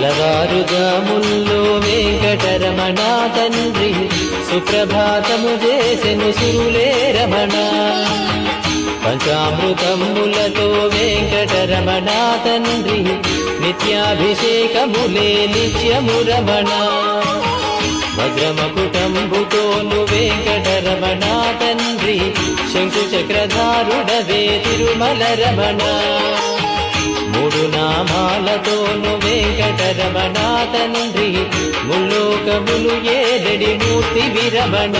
తెలవారుజాముల్లో వెంకటరమణ తండ్రి సుప్రభాతము చేసెను సురులే రమణ పంచామృతములతో వెంకటరమణ తండ్రి నిత్యాభిషేకములే నిత్యము రమణ వజ్రమకుటంబుతోను వెంకటరమణ తండ్రి శంకు చక్రధారుడవే తిరుమల రమణ మూడు నామాలతోను వెంకటరమణ తండ్రి ముల్లోకములు ఏడడి మూర్తి విరమణ